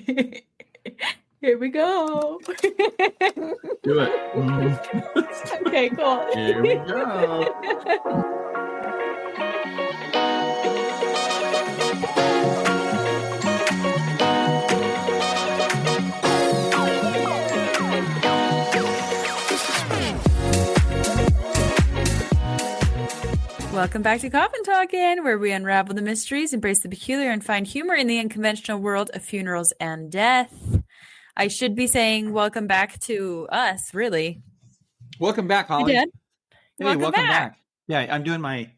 Here we go. Do it. Okay, cool. Here we go. Welcome back to Coffin Talkin', where we unravel the mysteries, embrace the peculiar, and find humor in the unconventional world of funerals and death. I should be saying welcome back to us, really. Welcome back, Holly. Dad. Hey, welcome back. Yeah, I'm doing my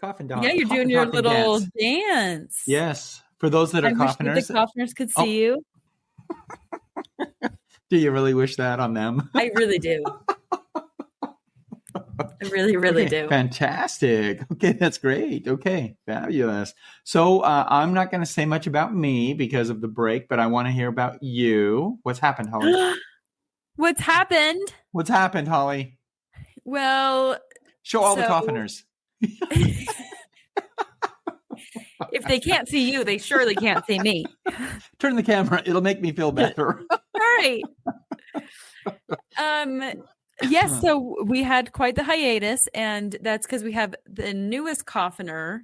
coffin dog. Yeah, you're doing your little dance. Yes, for those that are coffiners. Wish the coffiners could see you. Do you really wish that on them? I really do. I really, really do. Fantastic. Okay, that's great. Okay, fabulous. So I'm not going to say much about me because of the break, but I want to hear about you. What's happened, Holly? What's happened? What's happened, Holly? Well, show all the coffiners. If they can't see you, they surely can't see me. Turn the camera. It'll make me feel better. All right. Yes, so we had quite the hiatus, and that's because we have the newest coffiner,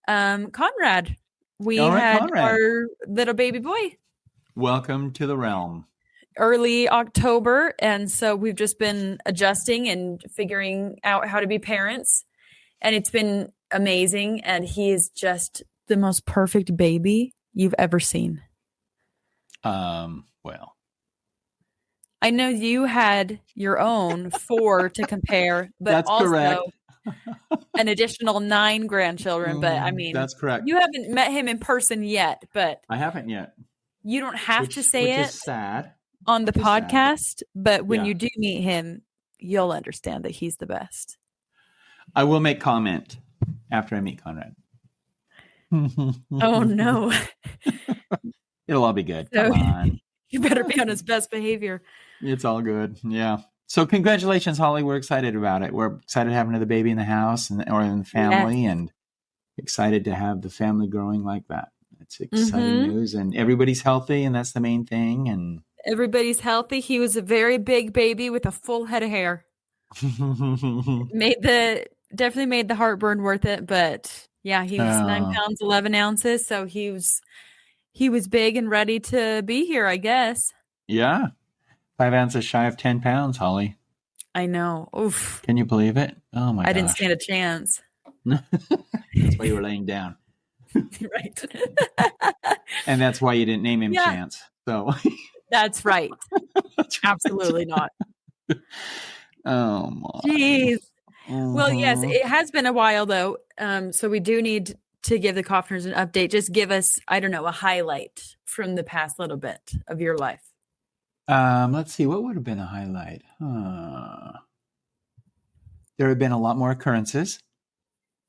Conrad. We had Conrad, our little baby boy. Welcome to the realm. Early October, and so we've just been adjusting and figuring out how to be parents, and it's been amazing, and he is just the most perfect baby you've ever seen. Well, I know you had your own 4 to compare, but that's also correct. An additional 9 grandchildren. But I mean, that's correct. You haven't met him in person yet, but I haven't yet. You don't have to say it. Which is sad. On the podcast, but when you do meet him, you'll understand that he's the best. I will make comment after I meet Conrad. Oh, no. It'll all be good. Come on. You better be on his best behavior. It's all good. Yeah. So congratulations, Holly. We're excited about it. We're excited to have another baby in the house or in the family, and excited to have the family growing like that. It's exciting news, and everybody's healthy, and that's the main thing. And everybody's healthy. He was a very big baby with a full head of hair. Definitely made the heartburn worth it, but yeah, he was 9 pounds 11 ounces, so he was big and ready to be here, I guess. Yeah, 5 ounces shy of 10 pounds, Holly. I know. Oof. Can you believe it? Oh my! I didn't stand a chance. That's why you were laying down. Right. And that's why you didn't name him Chance. So that's right. Absolutely not. Oh my. Jeez. Well, yes, it has been a while though. So we do need to give the coffiners an update. Just give us, I don't know, a highlight from the past little bit of your life. Let's see, what would have been a highlight? There have been a lot more occurrences.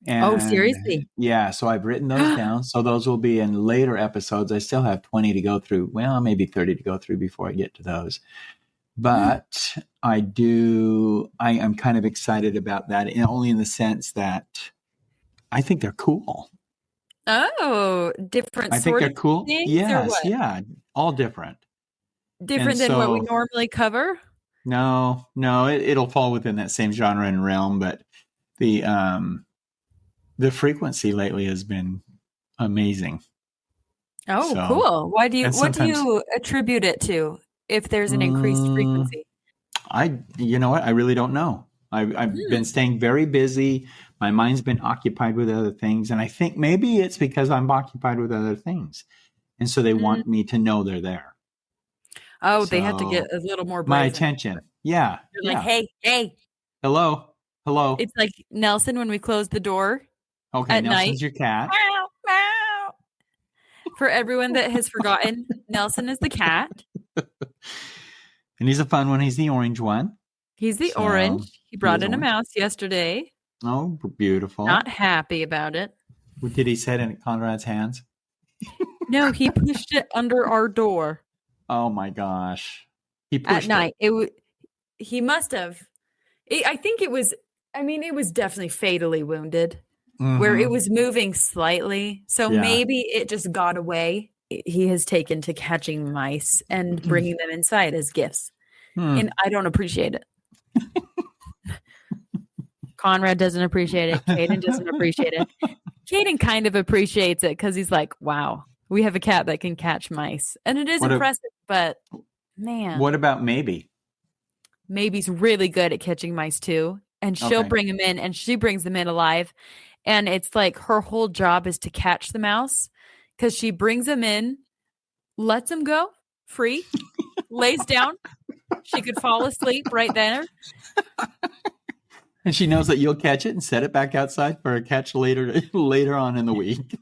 And, seriously? Yeah, so I've written those down. So those will be in later episodes. I still have 20 to go through. Well, maybe 30 to go through before I get to those. But I am kind of excited about that, and only in the sense that I think they're cool. Oh, different. I think they're cool. Things, yes, yeah, all different. Different than what we normally cover? No, it'll fall within that same genre and realm, but the frequency lately has been amazing. Oh, cool. What do you attribute it to if there's an increased frequency? You know what? I really don't know. I've been staying very busy. My mind's been occupied with other things. And I think maybe it's because I'm occupied with other things. And so they want me to know they're there. Oh, they have to get a little more brazen. My attention. Yeah. You're like, hey. Hello. It's like Nelson when we close the door. Okay, at Nelson's night. Your cat. Meow, meow. For everyone that has forgotten, Nelson is the cat. And he's a fun one. He's the orange one. He's the orange. He brought in a mouse yesterday. Oh, beautiful. Not happy about it. Did he set it in Conrad's hands? No, he pushed it under our door. Oh my gosh. He pushed at night. He must have. I think it was definitely fatally wounded. Where it was moving slightly. So maybe it just got away. he has taken to catching mice and bringing them inside as gifts. And I don't appreciate it. Conrad doesn't appreciate it. Caden doesn't appreciate it. Caden kind of appreciates it because he's like, wow, we have a cat that can catch mice. And it is impressive, but man. What about Maybe? Maybe's really good at catching mice too. And she'll bring them in, and she brings them in alive. And it's like her whole job is to catch the mouse because she brings them in, lets them go free, lays down. She could fall asleep right there. And she knows that you'll catch it and set it back outside for a catch later on in the week.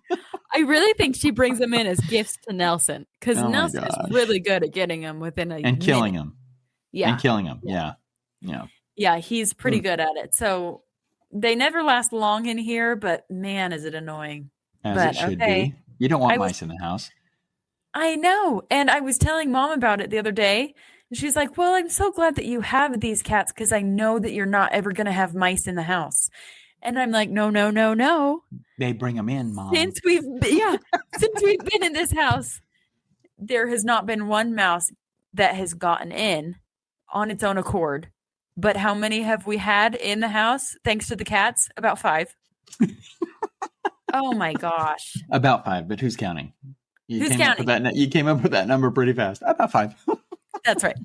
I really think she brings them in as gifts to Nelson because Nelson is really good at getting them within and killing them. Yeah. And killing them. Yeah. Yeah. Yeah. He's pretty good at it. So they never last long in here, but man, is it annoying. As it should be. You don't want mice in the house. I know. And I was telling Mom about it the other day. And she's like, well, I'm so glad that you have these cats because I know that you're not ever going to have mice in the house. And I'm like, no. They bring them in, Mom. Since we've been in this house, there has not been one mouse that has gotten in on its own accord. But how many have we had in the house thanks to the cats? About 5. Oh my gosh. About 5, but who's counting? Who's counting? You came up with that number pretty fast. About 5. That's right.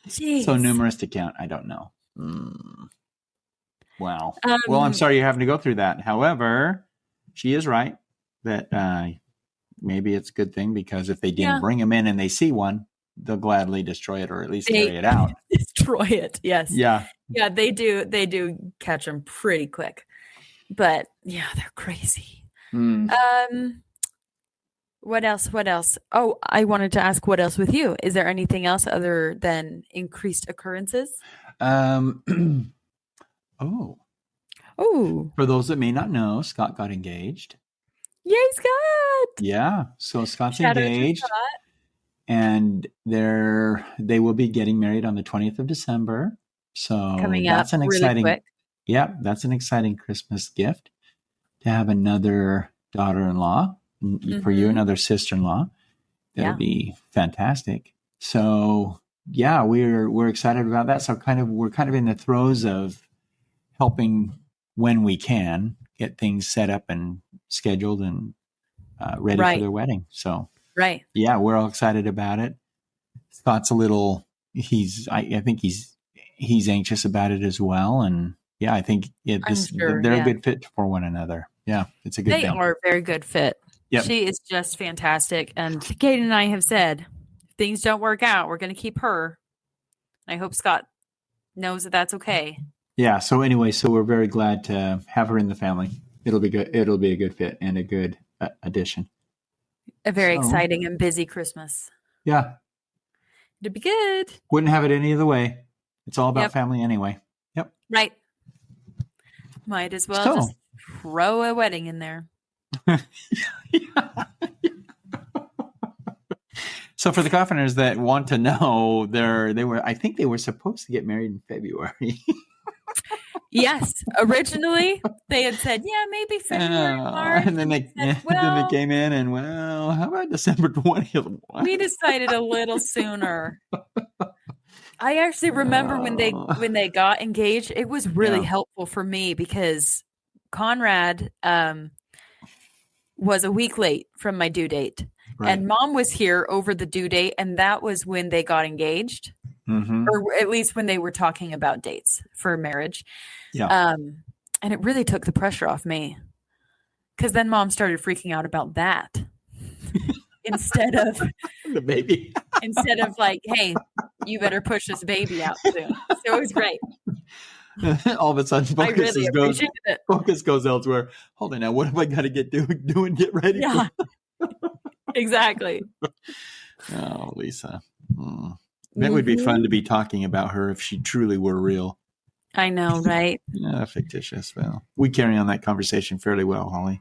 Jeez. So numerous to count. I don't know. Wow. Well, I'm sorry you're having to go through that. However, she is right that maybe it's a good thing because if they didn't bring them in and they see one, they'll gladly destroy it or at least carry it out. Destroy it. Yes. Yeah. Yeah, they do. They do catch them pretty quick. But yeah, they're crazy. What else? Oh, I wanted to ask what else with you. Is there anything else other than increased occurrences? Oh. For those that may not know, Scott got engaged. Yay, Scott! Yeah. So Scott's engaged. And they will be getting married on the 20th of December. So coming that's up an exciting, really quick. Yeah, that's an exciting Christmas gift to have another daughter-in-law for you, another sister-in-law. That'll be fantastic. So yeah, we're excited about that. So we're kind of in the throes of helping when we can get things set up and scheduled and ready for their wedding. So yeah, we're all excited about it. Scott's I think he's anxious about it as well. And yeah, I think they're a good fit for one another. Yeah, it's a good thing. They are a very good fit. Yep. She is just fantastic. And Kate and I have said, if things don't work out, we're going to keep her. I hope Scott knows that that's okay. Yeah. So anyway, we're very glad to have her in the family. It'll be good. It'll be a good fit and a good addition. A very exciting and busy Christmas. Yeah. It'd be good. Wouldn't have it any other way. It's all about family anyway. Yep. Right. Might as well just throw a wedding in there. So for the Coffiners that want to know, I think they were supposed to get married in February. Yes. Originally, they had said, maybe February, March. And then they came in and, how about December 20th? We decided a little sooner. I actually remember when they got engaged, it was really helpful for me because Conrad was a week late from my due date. Right. And Mom was here over the due date, and that was when they got engaged. Or at least when they were talking about dates for marriage. Yeah. And it really took the pressure off me because then Mom started freaking out about that instead of the baby. Instead of like, hey, you better push this baby out soon. So it was great. All of a sudden, focus goes elsewhere. Hold on now. What have I got to get get ready? Yeah, exactly. Oh, Lisa. That would be fun to be talking about her if she truly were real. I know, right? Yeah, fictitious. Well, we carry on that conversation fairly well, Holly.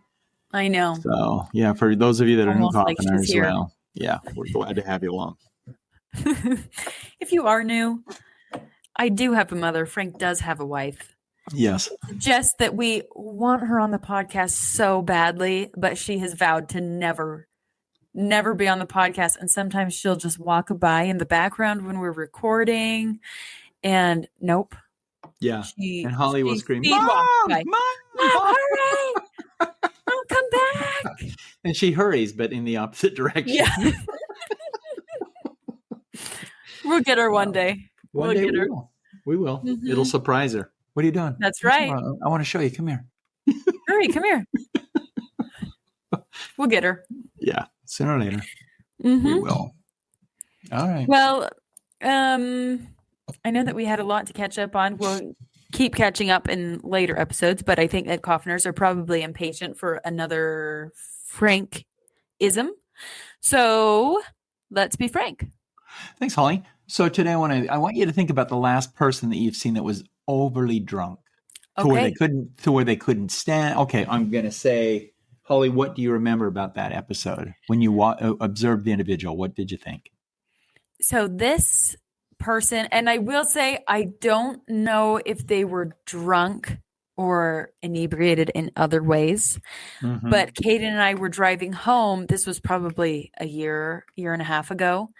I know. So, yeah, for those of you that are new Coffiners, we're glad to have you along. If you are new, I do have a mother. Frank does have a wife. Yes. Just that we want her on the podcast so badly, but she has vowed to never never be on the podcast. And sometimes she'll just walk by in the background when we're recording. And nope. Yeah. She And Holly will scream, speed walks Mom, by. Mom, Mom, Mom. hurry! Mom, come back! And she hurries, but in the opposite direction. Yeah. We'll get her one day. One We'll day get we her. will. We will. Mhm. It'll surprise her. What are you doing? That's right. I want to show you. Come here. Hurry, come here. We'll get her. Yeah. Sooner or later. Mhm. We will. All right. Well, I know that we had a lot to catch up on. We'll keep catching up in later episodes, but I think that coffiners are probably impatient for another Frank-ism. So let's be frank. Thanks, Holly. So today I want you to think about the last person that you've seen that was overly drunk to where they couldn't stand. Okay, I'm going to say, Holly, what do you remember about that episode when you observed the individual? What did you think? So this person, and I will say, I don't know if they were drunk or inebriated in other ways, but Kaden and I were driving home. This was probably a year and a half ago.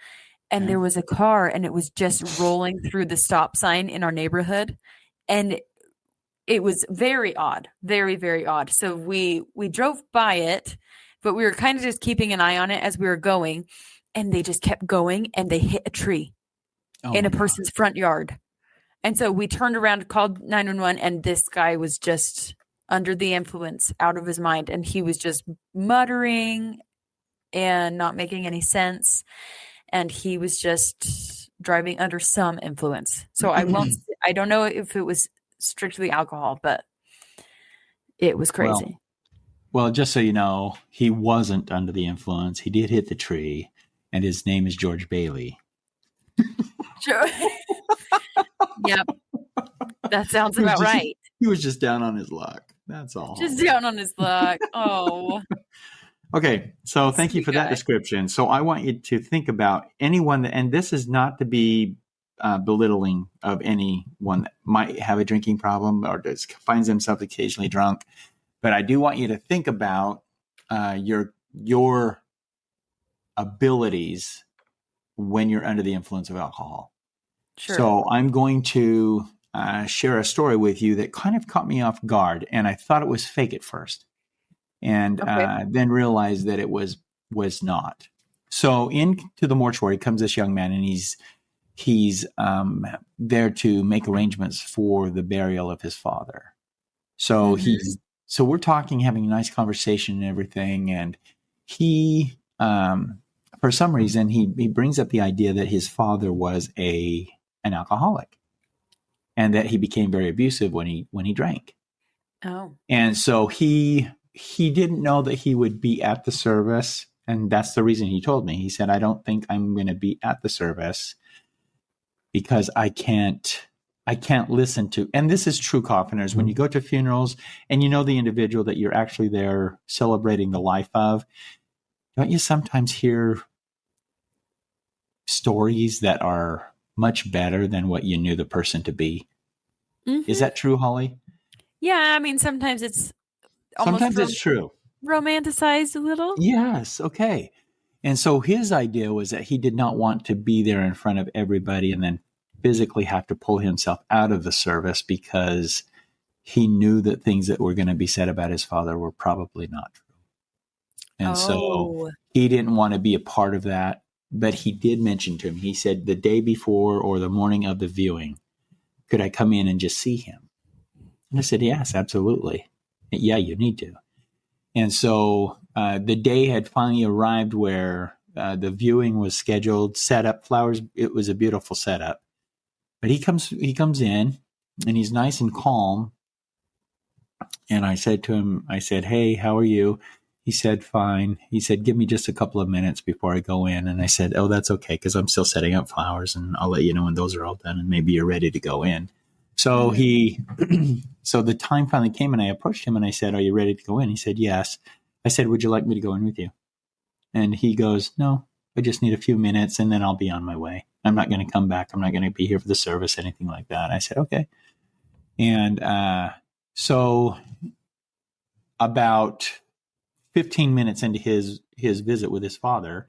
And there was a car and it was just rolling through the stop sign in our neighborhood. And it was very odd, very, very odd. So we drove by it, but we were kind of just keeping an eye on it as we were going. And they just kept going and they hit a tree in a person's front yard. And so we turned around, called 911, and this guy was just under the influence, out of his mind. And he was just muttering and not making any sense. And he was just driving under some influence. So I don't know if it was strictly alcohol, but it was crazy. Well, just so you know, he wasn't under the influence. He did hit the tree, and his name is George Bailey. Sure. Yep. That sounds about right. He was just down on his luck. That's all. Just down on his luck. Oh. Okay, so thank you for that description. So I want you to think about anyone and this is not to be belittling of anyone that might have a drinking problem or just finds themselves occasionally drunk, but I do want you to think about your abilities when you're under the influence of alcohol. Sure. So I'm going to share a story with you that kind of caught me off guard, and I thought it was fake at first. And then realized that it was not. So into the mortuary comes this young man, and he's there to make arrangements for the burial of his father. So so we're talking, having a nice conversation and everything, and he for some reason he brings up the idea that his father was an alcoholic, and that he became very abusive when he drank. Oh, and so he didn't know that he would be at the service. And that's the reason he told me. He said, I don't think I'm going to be at the service because I can't listen to, and this is true, coffiners, when you go to funerals and you know the individual that you're actually there celebrating the life of, don't you sometimes hear stories that are much better than what you knew the person to be? Mm-hmm. Is that true, Holly? Yeah, I mean, sometimes it's it's true. Romanticized a little. Yes. Okay. And so his idea was that he did not want to be there in front of everybody and then physically have to pull himself out of the service because he knew that things that were going to be said about his father were probably not true. And so he didn't want to be a part of that, but he did mention to him, he said, the day before or the morning of the viewing, could I come in and just see him? And I said, yes, absolutely. Yeah, you need to. And so the day had finally arrived where the viewing was scheduled, set up, flowers. It was a beautiful setup. But he comes in and he's nice and calm. And I said to him, hey, how are you? He said, fine. He said, give me just a couple of minutes before I go in. And I said, oh, that's okay, because I'm still setting up flowers and I'll let you know when those are all done and maybe you're ready to go in. So so the time finally came and I approached him and I said, are you ready to go in? He said, yes. I said, would you like me to go in with you? And he goes, no, I just need a few minutes and then I'll be on my way. I'm not going to come back. I'm not going to be here for the service, anything like that. I said, okay. And so about 15 minutes into his visit with his father,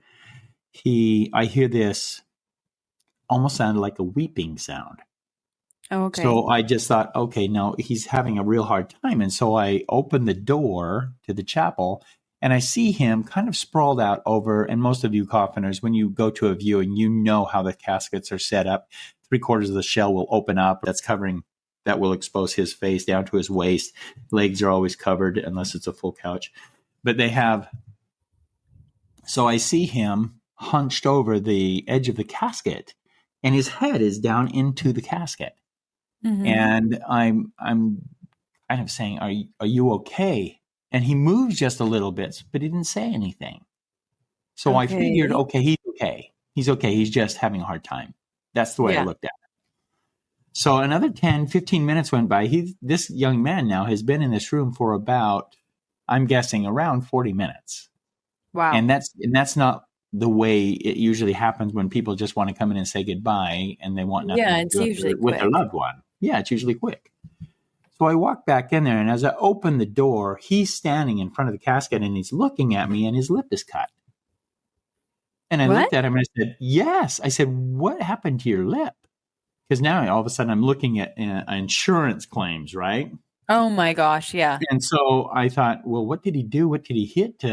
I hear this almost sounded like a weeping sound. Oh, okay. So I just thought, okay, no, he's having a real hard time. And so I opened the door to the chapel and I see him kind of sprawled out over, and most of you coffiners, when you go to a viewing, you know how the caskets are set up. 3/4 of the shell will open up. That will expose his face down to his waist. Legs are always covered unless it's a full couch. But so I see him hunched over the edge of the casket and his head is down into the casket. Mm-hmm. And I'm kind of saying, are you okay? And he moves just a little bit, but he didn't say anything. So I figured, Okay. okay, he's okay. He's okay. He's just having a hard time. That's the way I Yeah. looked at it. So another 10, 15 minutes went by. This young man now has been in this room for about, I'm guessing, around 40 minutes. Wow. And that's not the way it usually happens when people just want to come in and say goodbye and they want nothing Yeah, to it's do usually with their quick. loved one. Yeah, it's usually quick. So I walked back in there, and as I opened the door, he's standing in front of the casket and he's looking at me and his lip is cut. And I What? looked at him and I said, yes. I said, what happened to your lip? Because now all of a sudden I'm looking at insurance claims, right? Oh my gosh, yeah. And so I thought, well, what did he do? What did he hit?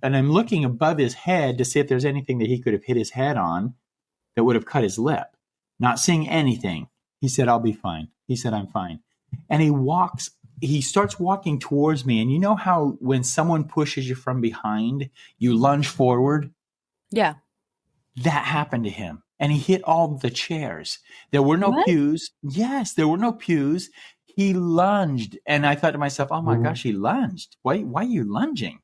And I'm looking above his head to see if there's anything that he could have hit his head on that would have cut his lip. Not seeing anything. He said, I'll be fine. He said, I'm fine. And he starts walking towards me. And you know how when someone pushes you from behind, you lunge forward? Yeah. That happened to him. And he hit all the chairs. There were no What? pews. Yes, there were no pews. He lunged. And I thought to myself, oh my gosh, he lunged. Why are you lunging?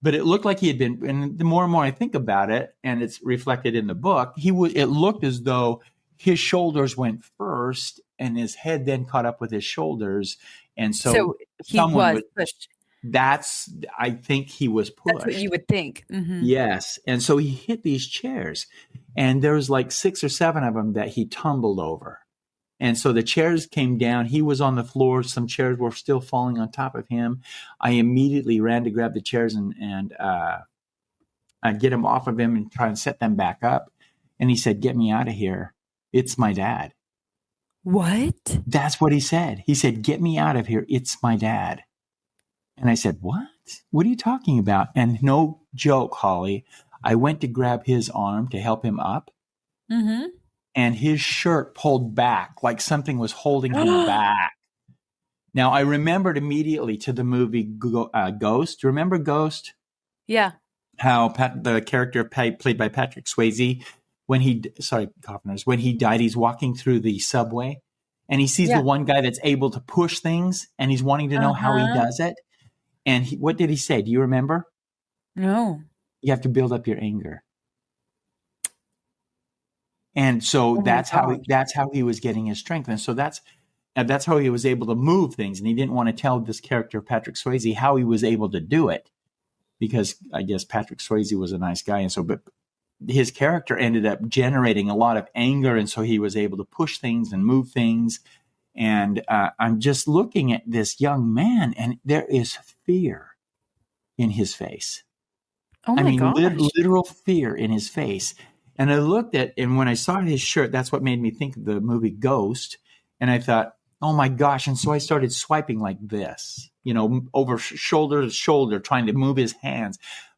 But it looked like he had been, and the more and more I think about it, and it's reflected in the book, it looked as though his shoulders went first and his head then caught up with his shoulders. And so So he was pushed. I think he was That's what you pushed. would think. Mm-hmm. Yes. And so he hit these chairs and there was like 6 or 7 of them that he tumbled over. And so the chairs came down. He was on the floor. Some chairs were still falling on top of him. I immediately ran to grab the chairs and get him off of him and try and set them back up. And he said, get me out of here. It's my dad. What? That's what he said. He said, get me out of here. It's my dad. And I said, what? What are you talking about? And no joke, Holly, I went to grab his arm to help him up. Mm-hmm. And his shirt pulled back like something was holding him back. Now, I remembered immediately to the movie Ghost. Remember Ghost? Yeah. How the character played by Patrick Swayze, when he died, he's walking through the subway and he sees Yeah. the one guy that's able to push things and he's wanting to know how he does it. And what did he say? Do you remember? No. You have to build up your anger. And so Oh that's how he was getting his strength. And so that's how he was able to move things. And he didn't want to tell this character, Patrick Swayze, how he was able to do it, because I guess Patrick Swayze was a nice guy. And so, but his character ended up generating a lot of anger. And so he was able to push things and move things. And I'm just looking at this young man and there is fear in his face. Oh my gosh. Literal fear in his face. And I looked at, and when I saw his shirt, that's what made me think of the movie Ghost. And I thought, oh my gosh. And so I started swiping like this, over shoulder to shoulder, trying to move his hands,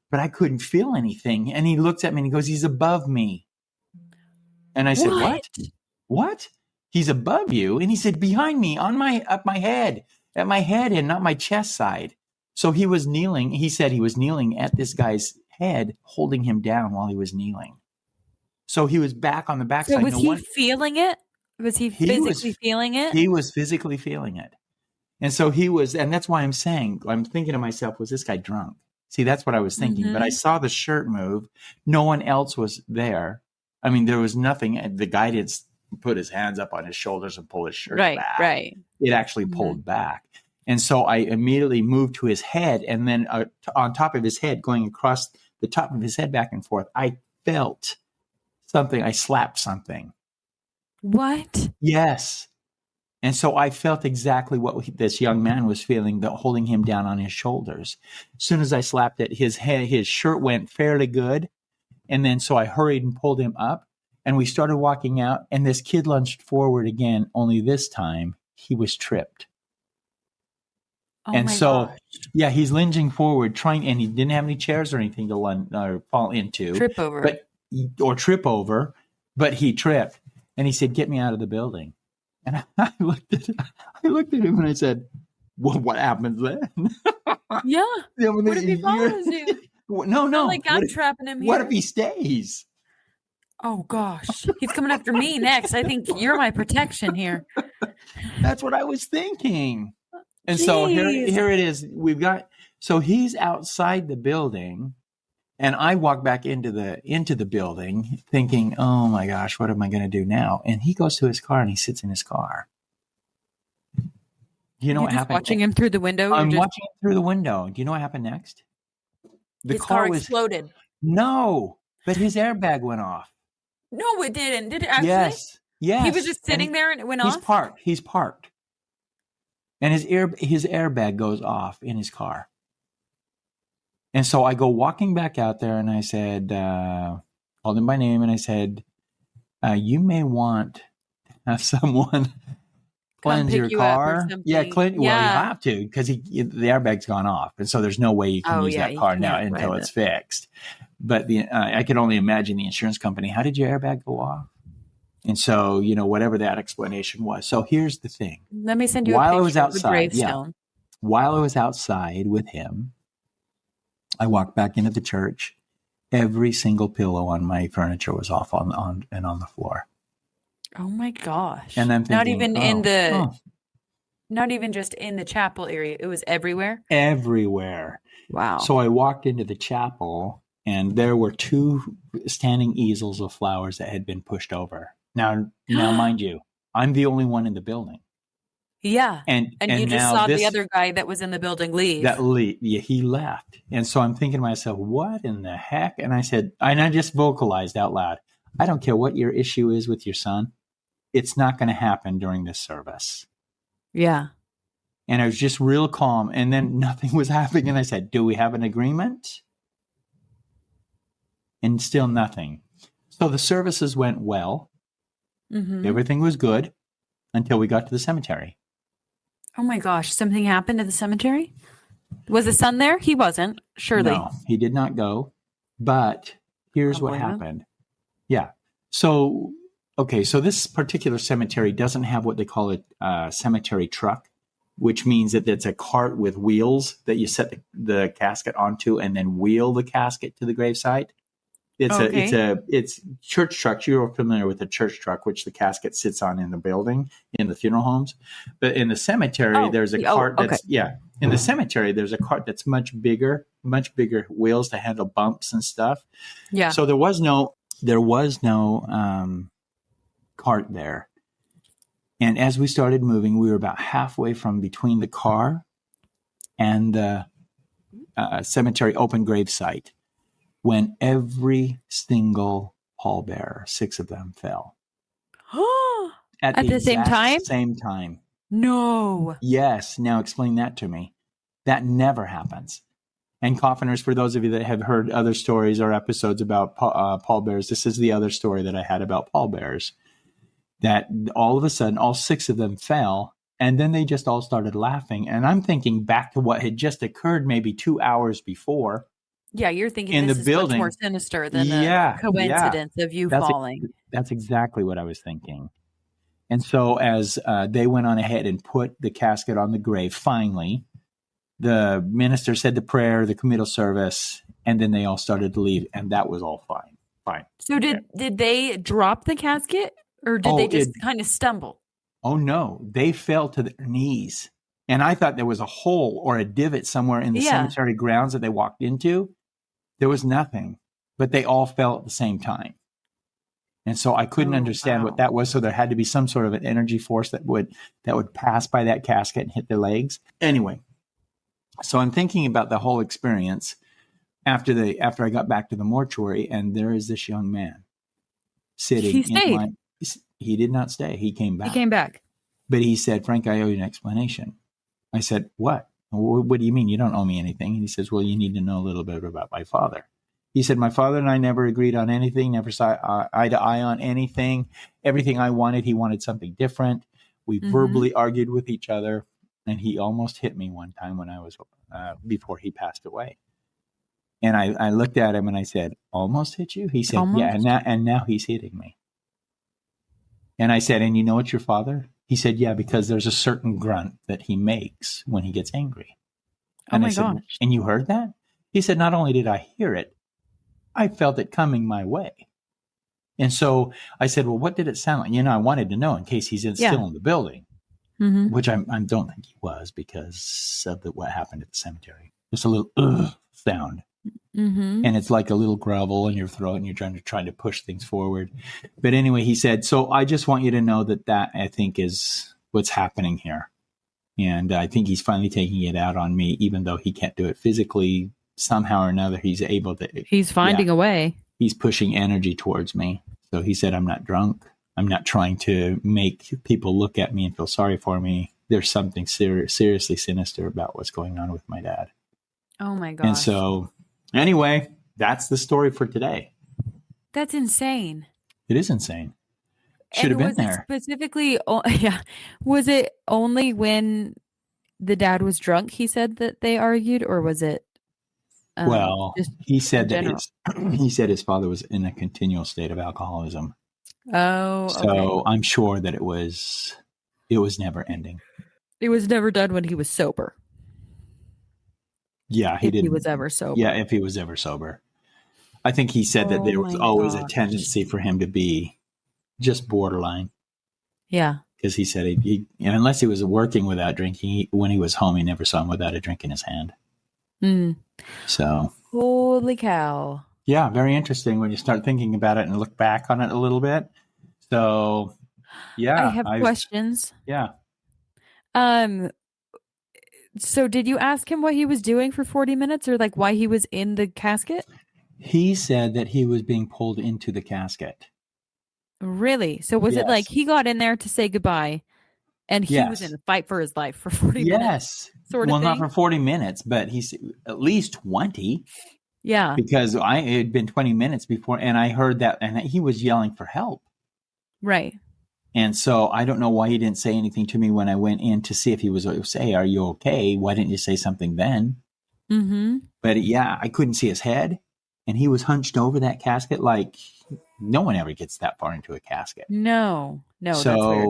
but I couldn't feel anything. And he looks at me and he goes, he's above me. And I said, what? What? He's above you? And he said, behind me, up my head, at my head and not my chest side. So he was kneeling. He said he was kneeling at this guy's head, holding him down while he was kneeling. So he was back on the backside. So was he feeling it? Was he physically feeling it? He was physically feeling it. And so and that's why I'm thinking to myself, was this guy drunk? See, that's what I was thinking. Mm-hmm. But I saw the shirt move. No one else was there. I mean, there was nothing. The guy didn't put his hands up on his shoulders and pull his shirt back. Right. It actually pulled back. And so I immediately moved to his head. And then on top of his head, going across the top of his head back and forth, I felt something. I slapped something. What? Yes. And so I felt exactly what this young man was feeling, holding him down on his shoulders. As soon as I slapped it, his shirt went fairly good. And then so I hurried and pulled him up, and we started walking out, and this kid lunged forward again, only this time he was tripped. Oh And my so, gosh. yeah, he's lunging forward, and he didn't have any chairs or anything to or fall into. Trip over. Or trip over, but he tripped. And he said, "Get me out of the building." And I looked at him and I said, "Well, what happens then?" Yeah. What if he follows you? No. Not like I'm trapping him here. What if he stays? Oh gosh, he's coming after me next. I think you're my protection here. That's what I was thinking. And Jeez. so here it is. So he's outside the building, and I walk back into the building thinking, "Oh my gosh, what am I going to do now?" And he goes to his car and he sits in his car. You know what happened? Watching him through the window. I'm watching him through the window. Do you know what happened next? His car exploded. No, but his airbag went off. No, it didn't. Did it actually? Yes. He was just sitting there and it went off? He's parked. And his airbag goes off in his car. And so I go walking back out there and I said, called him by name and I said, "You may want to have someone cleanse your car." Yeah, well, you have to, because the airbag's gone off. And so there's no way you can use that car now until it's fixed. But I can only imagine the insurance company, "How did your airbag go off?" And so, whatever that explanation was. So here's the thing. Let me send you a picture of the gravestone. While I was outside with him, I walked back into the church. Every single pillow on my furniture was off on the floor. Oh my gosh. And I'm thinking, not even just in the chapel area. It was everywhere. Everywhere. Wow. So I walked into the chapel and there were 2 standing easels of flowers that had been pushed over. Now, mind you, I'm the only one in the building. Yeah. And you just saw the other guy that was in the building leave. Yeah, he left. And so I'm thinking to myself, what in the heck? And I said, and I just vocalized out loud, "I don't care what your issue is with your son. It's not going to happen during this service." Yeah. And I was just real calm. And then nothing was happening. And I said, "Do we have an agreement?" And still nothing. So the services went well. Mm-hmm. Everything was good until we got to the cemetery. Oh my gosh. Something happened at the cemetery? Was the son there? He wasn't, surely. No, he did not go. But here's what happened. Yeah. So, okay. So this particular cemetery doesn't have what they call a cemetery truck, which means that it's a cart with wheels that you set the casket onto and then wheel the casket to the gravesite. It's church trucks. You're familiar with the church truck, which the casket sits on in the building, in the funeral homes. But in the cemetery, there's a cart in the cemetery, there's a cart that's much bigger wheels to handle bumps and stuff. Yeah. So there was no cart there. And as we started moving, we were about halfway from between the car and the cemetery open grave site, when every single pallbearer, 6 of them, fell. At the same time? Same time. No. Yes. Now explain that to me. That never happens. And coffiners, for those of you that have heard other stories or episodes about pallbearers, this is the other story that I had about pallbearers. That all of a sudden, all 6 of them fell, and then they just all started laughing. And I'm thinking back to what had just occurred maybe 2 hours before. Yeah, you're thinking in this is much more sinister than a coincidence of you falling. That's exactly what I was thinking. And so as they went on ahead and put the casket on the grave, finally, the minister said the prayer, the committal service, and then they all started to leave, and that was all fine. So did they drop the casket, or did they just kind of stumble? Oh, no. They fell to their knees. And I thought there was a hole or a divot somewhere in the cemetery grounds that they walked into. There was nothing, but they all fell at the same time. And so I couldn't understand what that was. So there had to be some sort of an energy force that would pass by that casket and hit their legs. Anyway, so I'm thinking about the whole experience after I got back to the mortuary, and there is this young man sitting. He stayed. He did not stay. He came back. He came back. But he said, Frank, I owe you an explanation. I said, what? What do you mean? You don't owe me anything. And he says, well, you need to know a little bit about my father. He said, my father and I never agreed on anything, never saw eye to eye on anything. Everything I wanted, he wanted something different. We verbally argued with each other. And he almost hit me one time when I was, before he passed away. And I looked at him and I said, almost hit you? He said, Almost? yeah. And now he's hitting me. And I said, and you know it's your father? He said, yeah, because there's a certain grunt that he makes when he gets angry. And I said, gosh. and you heard that? He said, not only did I hear it, I felt it coming my way. And so I said, well, what did it sound like? I wanted to know in case he's still in the building, which I don't think he was because of what happened at the cemetery. Just a little sound. And it's like a little grovel in your throat and you're trying to push things forward. But anyway, he said, so I just want you to know that I think is what's happening here. And I think he's finally taking it out on me, even though he can't do it physically. Somehow or another, he's able to. He's finding a way. He's pushing energy towards me. So he said, I'm not drunk. I'm not trying to make people look at me and feel sorry for me. There's something seriously sinister about what's going on with my dad. Oh my gosh. And so anyway, that's the story for today. That's insane. It is insane. Should have been there. Specifically, was it only when the dad was drunk he said that they argued, or was it? Well, he said his father was in a continual state of alcoholism. Oh, so okay. I'm sure that it was never ending. It was never done when he was sober. Yeah, he didn't. He was ever sober. Yeah, if he was ever sober. I think he said that there was always a tendency for him to be just borderline. Yeah. Because he said he unless he was working without drinking, when he was home, he never saw him without a drink in his hand. So. Holy cow. Yeah, very interesting when you start thinking about it and look back on it a little bit. So, yeah. I have questions. Yeah. So did you ask him what he was doing for 40 minutes or like why he was in the casket? He said that he was being pulled into the casket. Really? So was it like he got in there to say goodbye and he was in a fight for his life for 40 minutes? Sort of thing? Not for 40 minutes, but he's at least 20. Yeah. Because it had been 20 minutes before and I heard that and he was yelling for help. Right. And so I don't know why he didn't say anything to me when I went in to see if he was say, are you okay? Why didn't you say something then? But I couldn't see his head and he was hunched over that casket. Like no one ever gets that far into a casket. No, so, that's weird.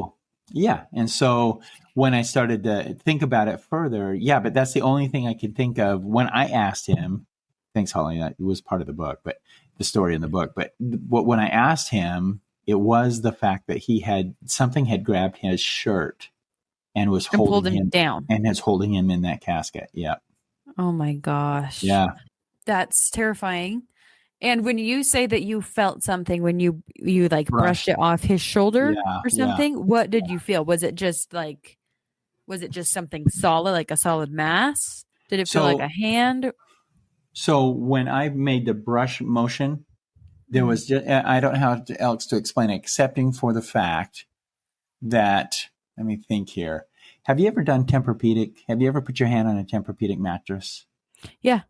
Yeah. And so when I started to think about it further, but that's the only thing I could think of when I asked him. Thanks, Holly. That was part of the book, but the story in the book. But when I asked him, it was the fact that something had grabbed his shirt and was holding him down and is holding him in that casket. Yeah. Oh my gosh. Yeah. That's terrifying. And when you say that you felt something when you like brushed it off his shoulder or something, what did you feel? Was it just something solid, like a solid mass? Did it feel like a hand? So when I made the brush motion, there was just, I don't know how else to explain it, excepting for the fact that, let me think here. Have you ever done Tempur-Pedic? Have you ever put your hand on a Tempur-Pedic mattress? Yeah.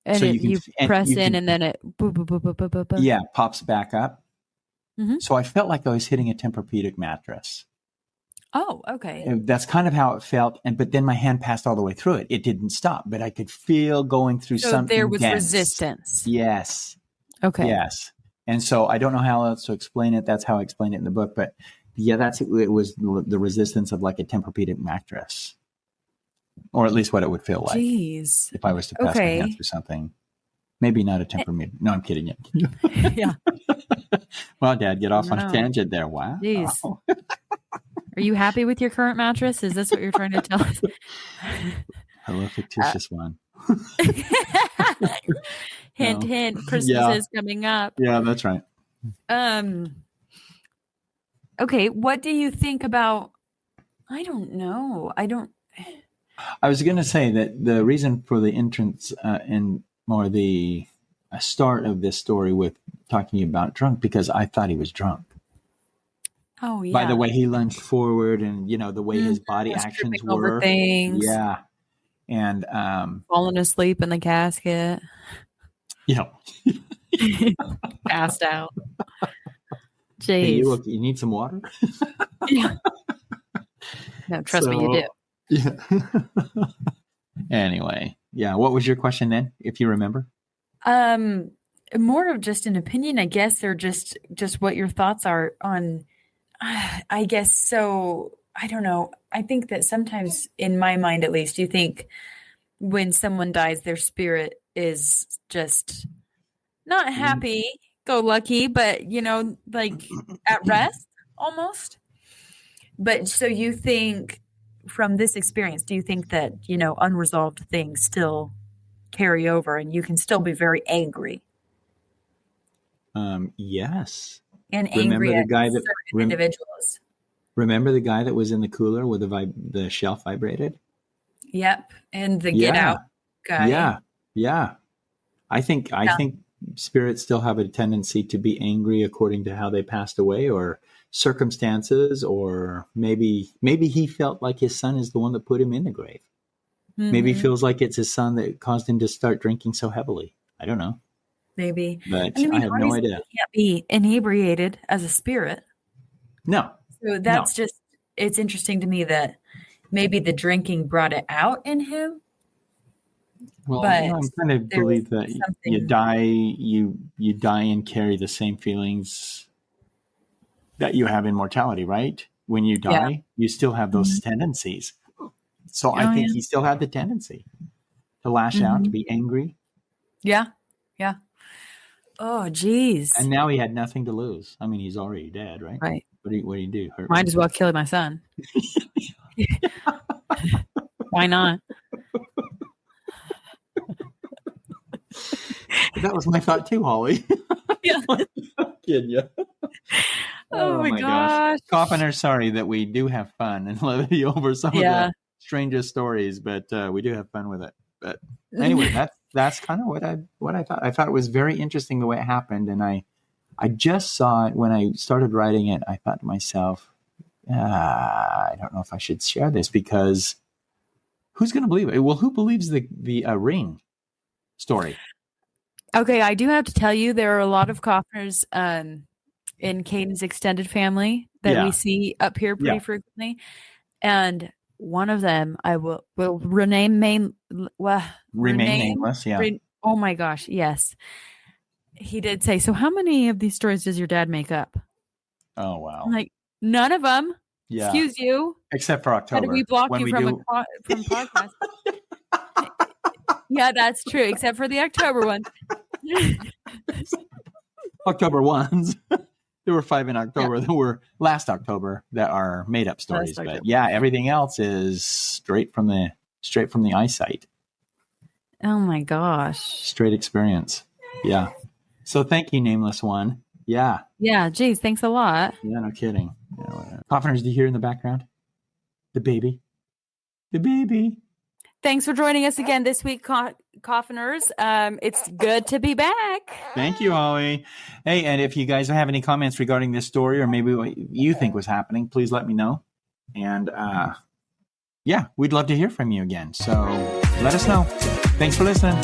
And so you press in and then it boop, boop, boop, boop, boop, boop, boop. Yeah, pops back up. So I felt like I was hitting a Tempur-Pedic mattress. Oh, okay. That's kind of how it felt. But then my hand passed all the way through it. It didn't stop, but I could feel going through something. So there was dense. Resistance. Yes. Okay. Yes. And so I don't know how else to explain it. That's how I explained it in the book. But it was the resistance of like a Tempur-Pedic mattress. Or at least what it would feel like. Jeez. If I was to pass my hand through something. Maybe not a Tempur-Pedic. No, I'm kidding you. Yeah. Well, Dad, get off on a tangent there. Wow. Jeez. Are you happy with your current mattress? Is this what you're trying to tell us? Hello, fictitious one. Hint, hint. Christmas is coming up. Yeah, that's right. Okay, what do you think about? I don't know. I was going to say that the reason for the entrance the start of this story with talking about drunk because I thought he was drunk. Oh by the yeah. way he lunged forward and, the way his body Was actions tripping over were. things, Yeah. And, falling asleep in the casket, you know, passed out. hey, Jeez. you need some water? Yeah. No, trust me, you do. So, yeah. Anyway, yeah. What was your question then, if you remember? Um, More of just an opinion, I guess, or just what your thoughts are on. I guess so. I don't know. I think that sometimes, in my mind at least, you think when someone dies, their spirit is just not happy go lucky, but like at rest almost. But so you think from this experience, do you think that, unresolved things still carry over and you can still be very angry Yes. and Remember angry the at guy that certain individuals? remember the guy that was in the cooler where the shelf vibrated? Yep. And the get Yeah. out guy. Yeah. Yeah. I Yeah. think spirits still have a tendency to be angry according to how they passed away or circumstances, or maybe he felt like his son is the one that put him in the grave. Maybe he Hmm. feels like it's his son that caused him to start drinking so heavily. I don't know, Maybe. but And I I mean, have no obviously, idea. you can't be inebriated as a spirit. No, So no. that's just, it's interesting to me that maybe the drinking brought it out in him, Well, but I kind of there was believe that you something, die, you die and carry the same feelings that you have in mortality, right? When you yeah. die, you still have those Mhm. tendencies. So I Oh, think yeah. he still had the tendency to lash out, to Hmm. be angry, Yeah. Yeah. Oh, geez. and now he had nothing to lose. I mean, he's already dead, right? Right. What do you do? Hurt Might me? as well kill my son. Why not? That was my thought too, Holly. Yeah. Kidding you. Oh Oh my my gosh. gosh. Coffiner, sorry that we do have fun and levity over some of the Yeah. strangest stories, but we do have fun with it. But anyway, that's kind of what I thought. I thought it was very interesting the way it happened, and I just saw it when I started writing it. I thought to myself, I don't know if I should share this because who's going to believe it? Well, who believes the ring story? Okay, I do have to tell you, there are a lot of coffins in Caden's extended family that we Yeah, see up here yeah. pretty frequently. And one of them I will rename Remain nameless. Yeah. oh my gosh, yes. He did say, so how many of these stories does your dad make up? Oh I'm wow. like, none of them. Yeah. Excuse you. Except for How do we October block when you we from do. from podcast? Yeah, that's true, except for the October one. October ones. There were 5 in October. There were last October that are made up stories, but yeah, everything else is straight from the eyesight, Oh my gosh. straight experience. Yeah. So thank you, nameless one. Yeah. Yeah, geez, thanks a lot. Yeah. No kidding. Coffins, do you hear in the background? The baby. The baby. Thanks for joining us again this week, Coffiners. It's good to be back. Thank you, Holly. Hey, and if you guys have any comments regarding this story or maybe what you think was happening, please let me know. And yeah, we'd love to hear from you again. So let us know. Thanks for listening.